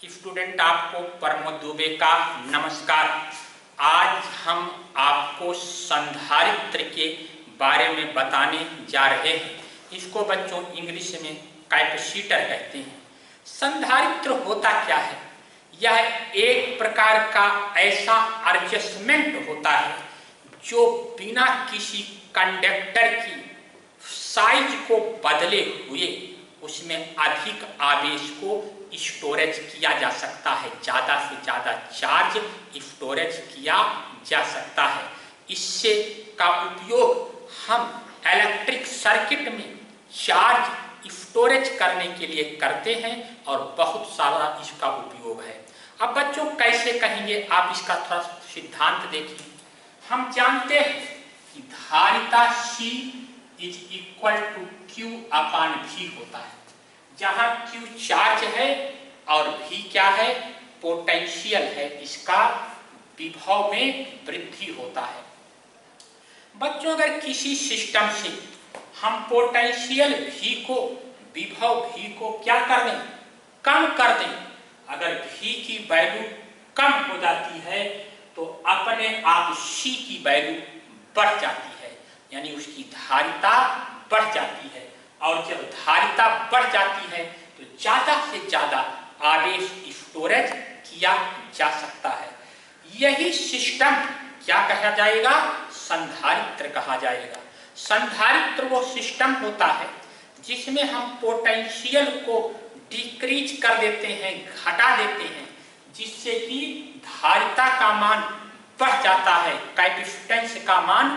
Student, आपको प्रमोद दुबे का नमस्कार। आज हम आपको संधारित्र के बारे में बताने जा रहे हैं। इसको बच्चों इंग्लिश में कैपेसिटर कहते हैं। संधारित्र होता क्या है? यह एक प्रकार का ऐसा एडजस्टमेंट होता है जो बिना किसी कंडक्टर की साइज को बदले हुए उसमें अधिक आवेश को स्टोरेज किया जा सकता है, ज़्यादा से ज़्यादा चार्ज स्टोरेज किया जा सकता है। इससे का उपयोग हम इलेक्ट्रिक सर्किट में चार्ज स्टोरेज करने के लिए करते हैं और बहुत सारा इसका उपयोग है। अब बच्चों कैसे कहेंगे आप इसका थोड़ा सिद्धांत देखिए। हम जानते हैं कि धारिता C is equal to Q upon V होता है, जहां Q चार्ज है और V क्या है? पोटेंशियल है। इसका विभव में वृद्धि होता है। बच्चों, अगर किसी सिस्टम से हम पोटेंशियल V को, विभव V को क्या कर दें? कम कर दें। अगर V की वैल्यू कम हो जाती है तो अपने आप C की वैल्यू बढ़ जाती है, यानी उसकी धारिता बढ़ जाती है। और जब धारिता बढ़ जाती है तो ज्यादा से ज्यादा आवेश स्टोरेज किया जा सकता है। यही सिस्टम क्या कहा जाएगा? संधारित्र कहा जाएगा। संधारित्र वो सिस्टम होता है जिसमें हम पोटेंशियल को डिक्रीज कर देते हैं, घटा देते हैं, जिससे कि धारिता का मान बढ़ जाता है, कैपेसिटेंस का मान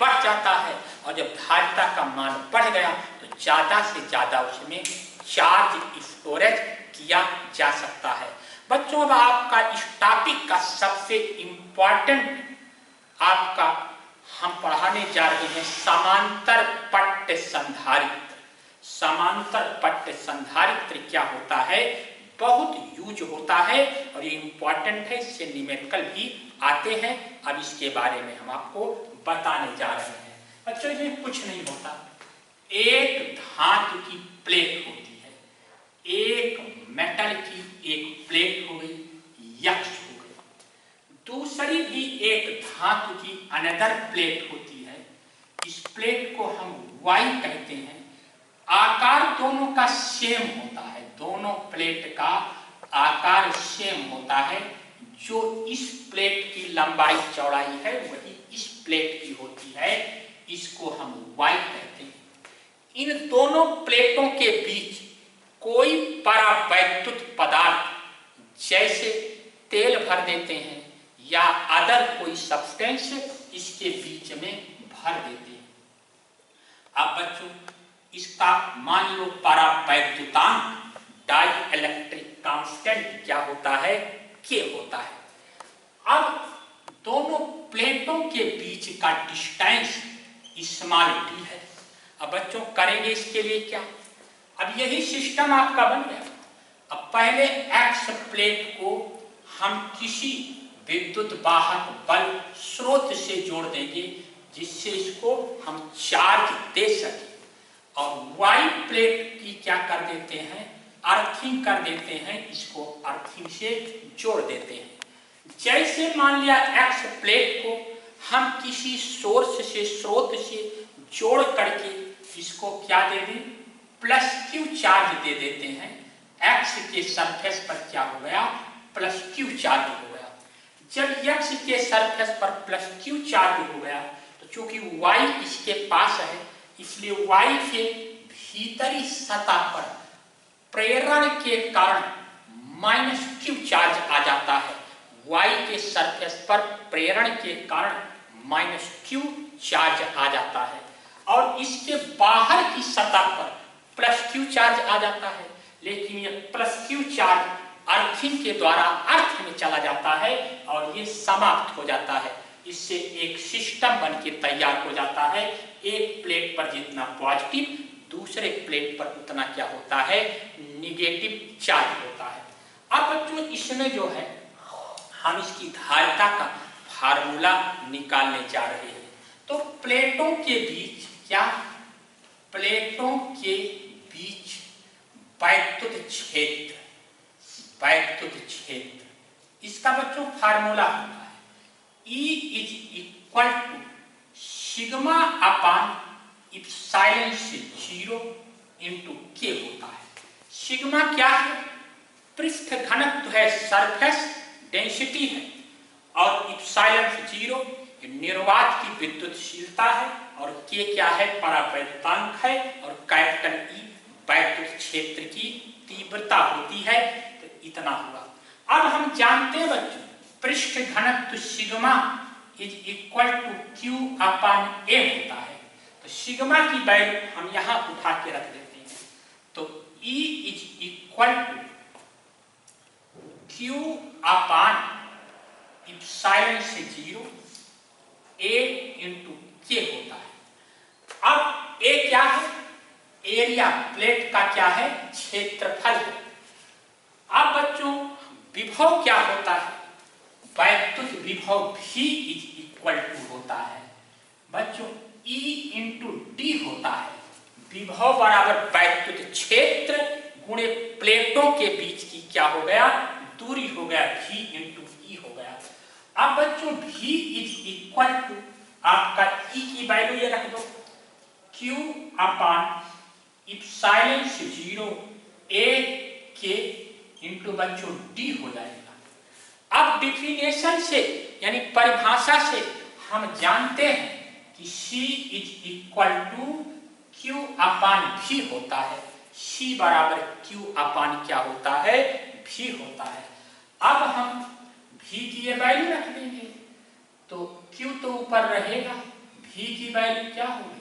बढ़ जाता है। और जब धारिता का मान बढ़ गया तो ज्यादा से ज्यादा उसमें चार्ज स्टोरेज किया जा सकता है। बच्चों, अब आपका इस टॉपिक का सबसे इंपॉर्टेंट आपका हम पढ़ाने जा रहे हैं समांतर पट्ट संधारित्र। समांतर पट्ट संधारित्र क्या होता है? बहुत यूज होता है और ये इंपॉर्टेंट है, इससे न्यूमेरिकल भी आते हैं। अब इसके बारे में हम आपको बताने जा रहे हैं। बच्चों, इसमें कुछ नहीं होता। एक धातु की प्लेट होती है, एक मेटल की एक प्लेट हो गई, यक्ष हो गई। दूसरी भी एक धातु की अनदर प्लेट होती है। इस प्लेट को हम वाई कहते हैं। आकार दोनों का सेम होता है, दोनों प्लेट का आकार सेम होता है। जो इस प्लेट की लंबाई चौड़ाई है वही इस प्लेट की होती है। इसको हम वाई कहते हैं। इन दोनों प्लेटों के बीच कोई परावैद्युत पदार्थ जैसे तेल भर देते हैं या अदर कोई सब्सटेंस इसके बीच में भर देते हैं। अब बच्चों, इसका मान लो परावैद्युतांक, डाई इलेक्ट्रिक कांस्टेंट क्या होता है? K होता है। अब दोनों प्लेटों के बीच का डिस्टेंस स्मॉल d है। अब बच्चों करेंगे इसके लिए क्या? अब यही सिस्टम आपका बन गया। अब पहले X प्लेट को हम किसी विद्युत वाहक बल स्रोत से जोड़ देंगे जिससे इसको हम चार्ज दे सके। और Y प्लेट की क्या कर देते हैं? अर्थिंग कर देते हैं, इसको अर्थिंग से जोड़ देते हैं। जैसे मान लिया X प्लेट को हम किसी सोर्स से, स्रोत से जोड़ करके इसको क्या दे दें? प्लस Q चार्ज दे देते हैं। X के सरफेस पर क्या हो गया? प्लस Q चार्ज हो गया। जब X के सरफेस पर प्लस Q चार्ज हो गया तो चूंकि Y इसके पास है, इसलिए Y के भीतरी सतह पर प्रेरण के कारण माइनस Q चार्ज आ जाता है। Y के सरफेस पर प्रेरण के कारण माइनस Q चार्ज आ जाता है और इसके बाहर की सतह पर प्लस Q चार्ज आ जाता है। लेकिन यह प्लस Q चार्ज अर्थिंग के द्वारा अर्थ में चला जाता है और ये समाप्त हो जाता है। इससे एक सिस्टम बन के तैयार हो जाता है। एक प्लेट पर जितना पॉजिटिव, दूसरे प्लेट पर उतना क्या होता है? निगेटिव चार्ज होता है। अब बच्चों इसमें जो है हम इसकी धारिता का फार्मूला निकालने जा रहे हैं। तो प्लेटों के बीच क्या? प्लेटों के बीच वैद्युत क्षेत्र वैद्युत क्षेत्र, इसका बच्चों फार्मूला होता है E is equal to sigma upon epsilon से 0 इंटू के होता है। सिग्मा क्या है? पृष्ठ घनत्व है, सरफेस डेंसिटी है, और इप्सिलॉन 0 निर्वात की विद्युतशीलता है, और के क्या है? परावैद्युतांक है, और कैपिटल ई वैद्युत क्षेत्र की तीव्रता होती है। तो इतना हुआ। अब हम जानते हैं बच्चों पृष्ठ घनत्व sigma is equal to Q upon A होता है। तो सिग्मा की वैल्यू हम यहां उठा के रख देते हैं। तो E is equal to Q upon epsilon से 0 ए इंटू के होता है। अब ए क्या है? एरिया प्लेट का क्या है? क्षेत्रफल है। अब बच्चों विभव क्या होता है? वैद्युत विभव V इज इक्वल टू होता है बच्चों E इंटू डी होता है। विभव बराबर वैद्युत क्षेत्र गुणे प्लेटों के बीच की क्या हो गया? दूरी हो गया, V इंटू ई हो गया। अब बच्चों V इज इक्वल टू आपका E की वैल्यू ये रख दो, Q अपान इप्सिलॉन से 0 A के इंटू बच्चों D हो जाएगा। अब डिफिनेशन से यानी परिभाषा से हम जानते हैं कि C is equal to Q upon V होता है। C बराबर Q अपान क्या होता है? V होता है। अब हम V की ये वैल्यू रख देंगे, तो Q तो ऊपर रहेगा, V की वैल्यू क्या होगी?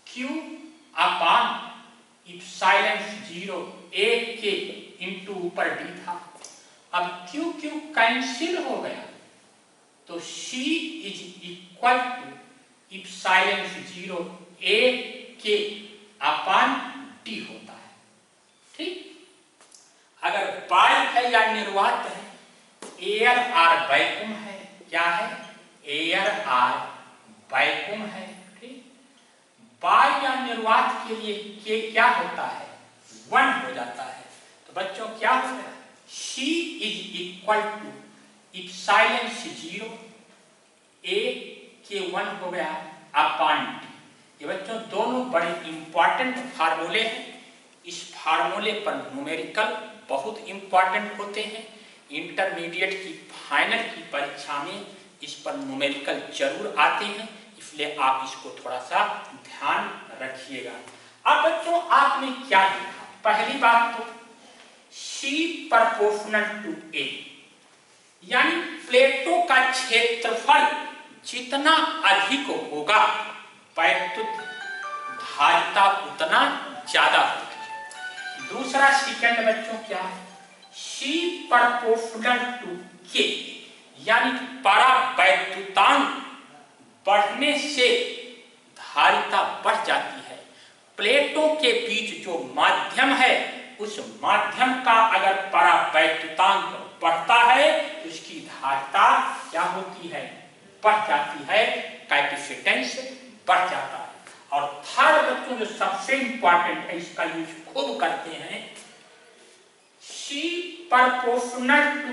Q अपान इप्सिलॉन 0 A के इंटू ऊपर D था। अब Q कैंसिल हो गया, तो C is equal to epsilon 0 A के अपान D होता है। ठीक, अगर वायु है या निर्वात है, एयर आर वैक्यूम है, क्या है? एयर आर वैक्यूम है। ठीक, वायु या निर्वात के लिए के क्या होता है? 1 हो जाता है। तो बच्चों क्या हो गया? C is equal to epsilon 0 A के 1 हो गया अपान D। ये बच्चों दोनों बड़े इंपॉर्टेंट फार्मूले हैं। इस फार्मूले पर न्यूमेरिकल बहुत इंपॉर्टेंट होते हैं। इंटरमीडिएट की फाइनल की परीक्षा में इस पर न्यूमेरिकल जरूर आते हैं, इसलिए आप इसको थोड़ा सा ध्यान रखिएगा। अब बच्चों आपने क्या देखा? पहली बात तो C प्रोपोर्शनल टू A, यानी प्लेटों का क्षेत्रफल जितना अधिक होगा वैद्युत धारिता उतना ज्यादा होती है। दूसरा सेकंड बच्चों क्या है? C प्रोपोर्शनल टू K, यानी परावैद्युतांक बढ़ने से धारिता बढ़ जाती है। प्लेटों के बीच जो माध्यम है, उस माध्यम का अगर परावैद्युतांक बढ़ता है तो उसकी धारिता क्या होती है? बढ़ जाती है, कैपेसिटेंस बढ़ जाता है। और थर्ड बच्चों जो सबसे इंपॉर्टेंट है, इसका यूज खूब करते हैं, C proportional to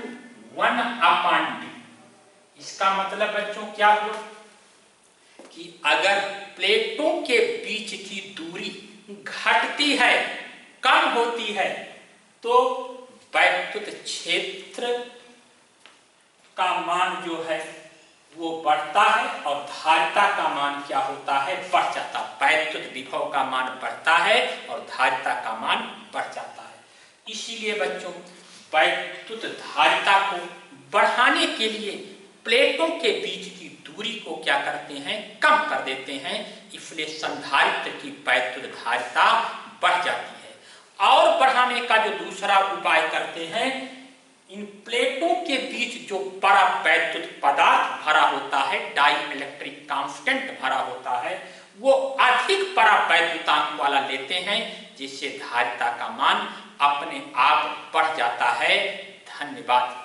1 upon D। इसका मतलब बच्चों क्या हुआ कि अगर प्लेटों के बीच की दूरी घटती है, कम होती है, तो वैद्युत क्षेत्र का मान जो है वो बढ़ता है और धारिता का मान क्या होता है? बढ़ जाता है। वैद्युत विभव का मान बढ़ता है और धारिता का मान बढ़ जाता है। इसीलिए बच्चों वैद्युत धारिता को बढ़ाने के लिए प्लेटों के बीच की दूरी को क्या करते हैं? कम कर देते हैं। इसलिए संधारित्र की वैद्युत धारिता बढ़ जाती है। और बढ़ाने का जो दूसरा उपाय करते हैं, इन प्लेटों के बीच जो परावैद्युत पदार्थ भरा होता है, डाई इलेक्ट्रिक कांस्टेंट भरा होता है, वो अधिक परावैद्युतांक वाला लेते हैं, जिससे धारिता का मान अपने आप बढ़ जाता है। धन्यवाद।